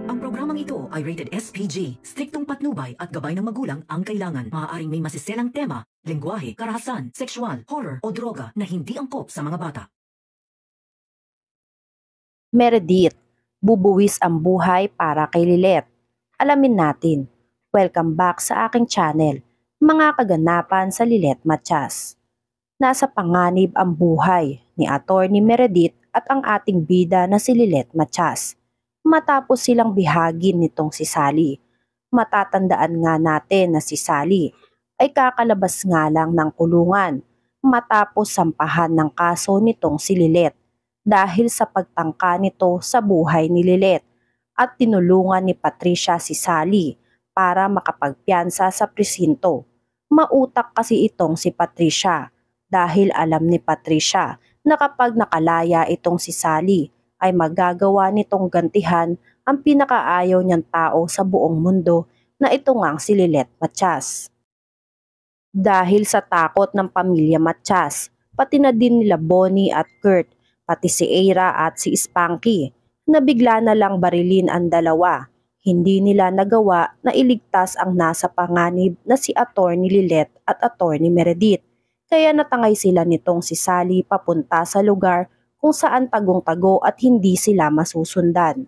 Ang programang ito ay rated SPG. Striktong patnubay at gabay ng magulang ang kailangan. Maaaring may masiselang tema, lengguwahe, karahasan, sexual, horror o droga na hindi angkop sa mga bata. Meredith, bubuwis ang buhay para kay Lilet. Alamin natin. Welcome back sa aking channel, mga kaganapan sa Lilet Matias. Nasa panganib ang buhay ni Attorney Meredith at ang ating bida na si Lilet Matias. Matapos silang bihagin nitong si Sally. Matatandaan nga natin na si Sally ay kakalabas nga lang ng kulungan matapos sampahan ng kaso nitong si Lilet dahil sa pagtangka nito sa buhay ni Lilet at tinulungan ni Patricia si Sally para makapagpiyansa sa presinto. Mautak kasi itong si Patricia dahil alam ni Patricia na kapag nakalaya itong si Sally ay magagawa nitong gantihan ang pinakaayaw niyang tao sa buong mundo na ito ngang si Lilet Matias. Dahil sa takot ng pamilya Matias, pati na din nila Bonnie at Kurt, pati si Eira at si Spanky, na bigla na lang barilin ang dalawa. Hindi nila nagawa na iligtas ang nasa panganib na si Attorney Lilet at Attorney Meredith, kaya natangay sila nitong si Sally papunta sa lugar kung saan tagong-tago at hindi sila masusundan.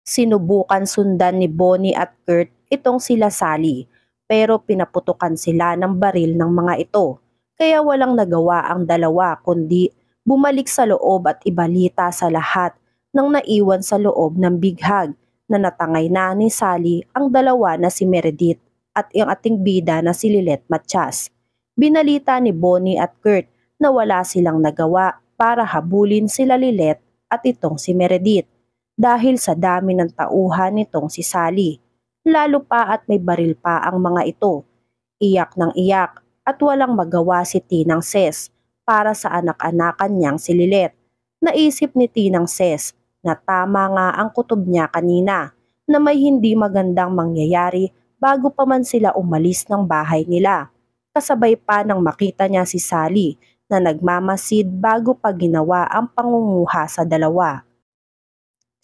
Sinubukan sundan ni Bonnie at Kurt itong sila Sally, pero pinaputukan sila ng baril ng mga ito, kaya walang nagawa ang dalawa kundi bumalik sa loob at ibalita sa lahat ng naiwan sa loob ng bighag na natangay na ni Sally ang dalawa na si Meredith at ang ating bida na si Lilet Matias. Binalita ni Bonnie at Kurt na wala silang nagawa para habulin sila Lilet at itong si Meredith dahil sa dami ng tauhan nitong si Sally. Lalo pa at may baril pa ang mga ito. Iyak ng iyak at walang magawa si Tinang Ses para sa anak-anakan niyang si Lilet. Naisip ni Tinang Ses na tama nga ang kutob niya kanina na may hindi magandang mangyayari bago pa man sila umalis ng bahay nila. Kasabay pa nang makita niya si Sally na nagmamasid bago pa ginawa ang pangunguha sa dalawa.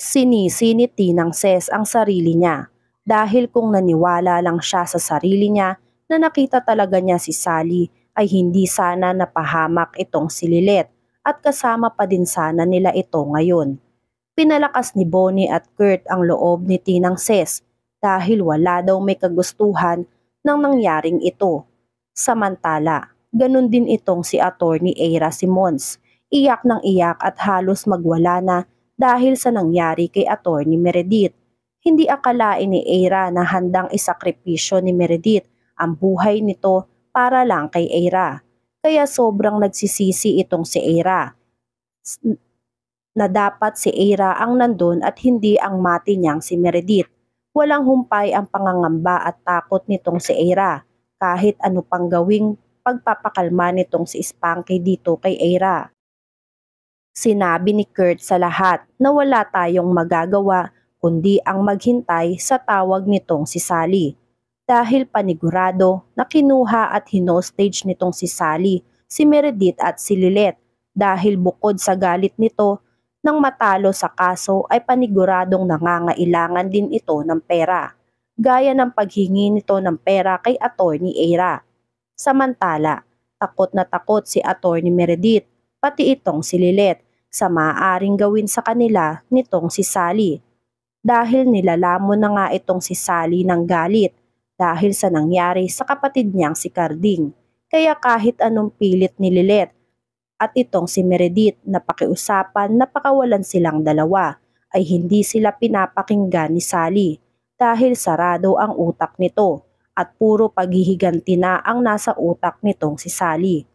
Sinisi ni Tinang Ses ang sarili niya dahil kung naniwala lang siya sa sarili niya na nakita talaga niya si Sally ay hindi sana napahamak itong si Lilet at kasama pa din sana nila ito ngayon. Pinalakas ni Bonnie at Kurt ang loob ni Tinang Ses dahil wala daw may kagustuhan ng nangyaring ito. Samantala, ganun din itong si Attorney Eira Simons. Iyak ng iyak at halos magwala na dahil sa nangyari kay Attorney Meredith. Hindi akalain ni Eira na handang isakripisyo ni Meredith ang buhay nito para lang kay Eira. Kaya sobrang nagsisisi itong si Eira na dapat si Eira ang nandun at hindi ang mati niyang si Meredith. Walang humpay ang pangangamba at takot nitong si Eira kahit ano pang gawing pagpapakalma nitong si Spanky dito kay Eira. Sinabi ni Kurt sa lahat na wala tayong magagawa kundi ang maghintay sa tawag nitong si Sally. Dahil panigurado na kinuha at hinostage nitong si Sally, si Meredith at si Lilet dahil bukod sa galit nito nang matalo sa kaso ay paniguradong nangangailangan din ito ng pera, gaya ng paghingi nito ng pera kay Attorney Eira. Samantala, takot na takot si Attorney Meredith, pati itong si Lilet, sa maaaring gawin sa kanila nitong si Sally. Dahil nilalamon na nga itong si Sally ng galit dahil sa nangyari sa kapatid niyang si Carding. Kaya kahit anong pilit ni Lilet at itong si Meredith na pakiusapan na pakawalan silang dalawa ay hindi sila pinapakinggan ni Sally dahil sarado ang utak nito at puro paghihiganti na ang nasa utak nitong si Sally.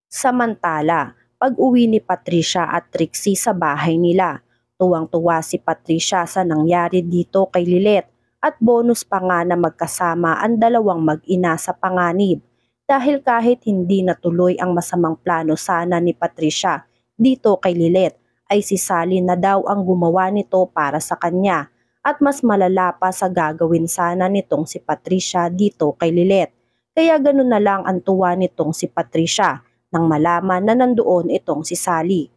Samantala, pag-uwi ni Patricia at Trixie sa bahay nila, tuwang-tuwa si Patricia sa nangyari dito kay Lilet at bonus pa nga na magkasama ang dalawang mag-ina sa panganib dahil kahit hindi natuloy ang masamang plano sana ni Patricia dito kay Lilet ay si Sally na daw ang gumawa nito para sa kanya at mas malala pa sa gagawin sana nitong si Patricia dito kay Lilet. Kaya ganun na lang ang tuwa nitong si Patricia nang malaman na nandoon itong si Sally.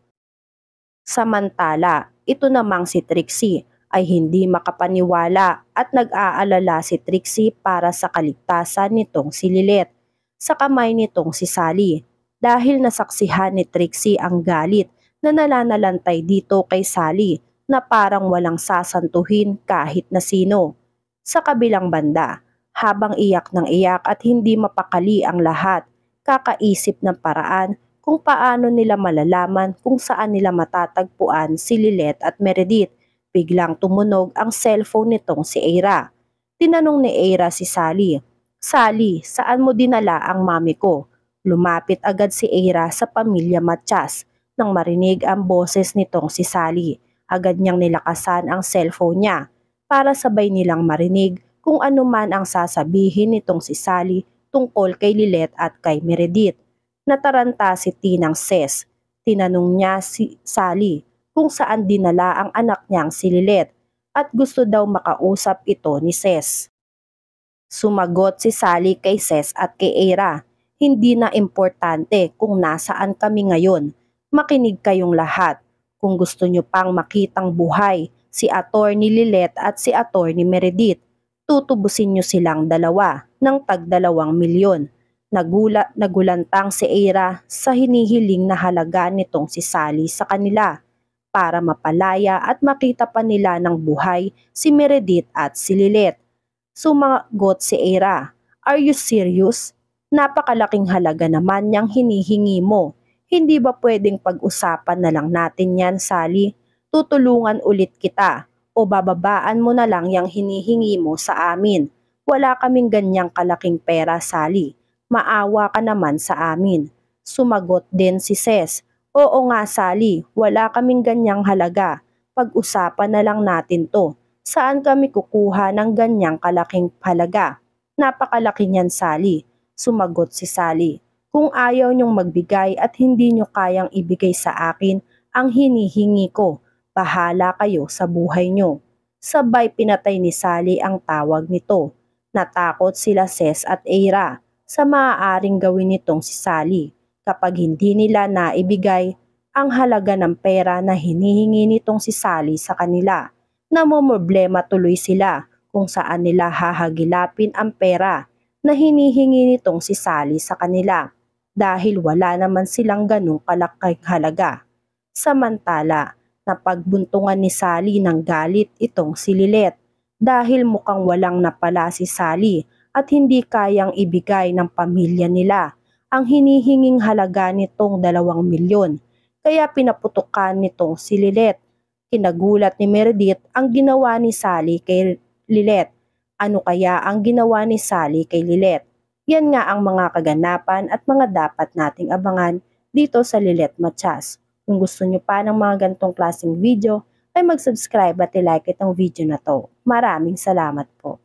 Samantala, Ito namang si Trixie ay hindi makapaniwala at nag-aalala si Trixie para sa kaligtasan nitong si Lilet sa kamay nitong si Sally dahil nasaksihan ni Trixie ang galit na nalanalantay dito kay Sally na parang walang sasantuhin kahit na sino. Sa kabilang banda, habang iyak ng iyak at hindi mapakali ang lahat, kakaisip ng paraan kung paano nila malalaman kung saan nila matatagpuan si Lilet at Meredith. Biglang tumunog ang cellphone nitong si Eira. Tinanong ni Eira si Sally, "Sally, saan mo dinala ang mami ko?" Lumapit agad si Eira sa pamilya Matias nang marinig ang boses nitong si Sally. Agad niyang nilakasan ang cellphone niya para sabay nilang marinig kung ano man ang sasabihin nitong si Sally tungkol kay Lilet at kay Meredith. Nataranta si Tinang Ses. Tinanong niya si Sally kung saan dinala ang anak niyang si Lilet at gusto daw makausap ito ni Ses. Sumagot si Sally kay Ses at kay Eira, "Hindi na importante kung nasaan kami ngayon. Makinig kayong lahat. Kung gusto nyo pang makitang buhay si Attorney Lilet at si Attorney Meredith, tutubusin nyo silang dalawa ng tag 2 milyon. Nagulantang si Eira sa hinihiling na halaga nitong si Sally sa kanila para mapalaya at makita pa nila ng buhay si Meredith at si Lilet. Sumagot si Eira, "Are you serious? Napakalaking halaga naman niyang hinihingi mo. Hindi ba pwedeng pag-usapan na lang natin yan, Sally? Tutulungan ulit kita o bababaan mo na lang yang hinihingi mo sa amin. Wala kaming ganyang kalaking pera, Sally. Maawa ka naman sa amin." Sumagot din si Ses, "Oo nga, Sally, wala kaming ganyang halaga. Pag-usapan na lang natin to. Saan kami kukuha ng ganyang kalaking halaga?" "Napakalaki niyan, Sally." Sumagot si Sally, "Kung ayaw niyong magbigay at hindi niyo kayang ibigay sa akin ang hinihingi ko, bahala kayo sa buhay niyo." Sabay pinatay ni Sally ang tawag nito. Natakot sila Ses at Eira sa maaaring gawin nitong si Sally kapag hindi nila naibigay ang halaga ng pera na hinihingi nitong si Sally sa kanila. Namomroblema tuloy sila kung saan nila hahagilapin ang pera na hinihingi nitong si Sally sa kanila dahil wala naman silang ganong kalaking halaga. Samantala, napagbuntungan ni Sally ng galit itong si Lilet dahil mukhang walang napala si Sally at hindi kayang ibigay ng pamilya nila ang hinihinging halaga nitong 2 milyon. Kaya pinaputukan nitong si Lilet. Kinagulat ni Meredith ang ginawa ni Sally kay Lilet. Ano kaya ang ginawa ni Sally kay Lilet? Yan nga ang mga kaganapan at mga dapat nating abangan dito sa Lilet Matias. Kung gusto nyo pa ng mga gantong klaseng video, ay mag-subscribe at i-like itong video na to. Maraming salamat po.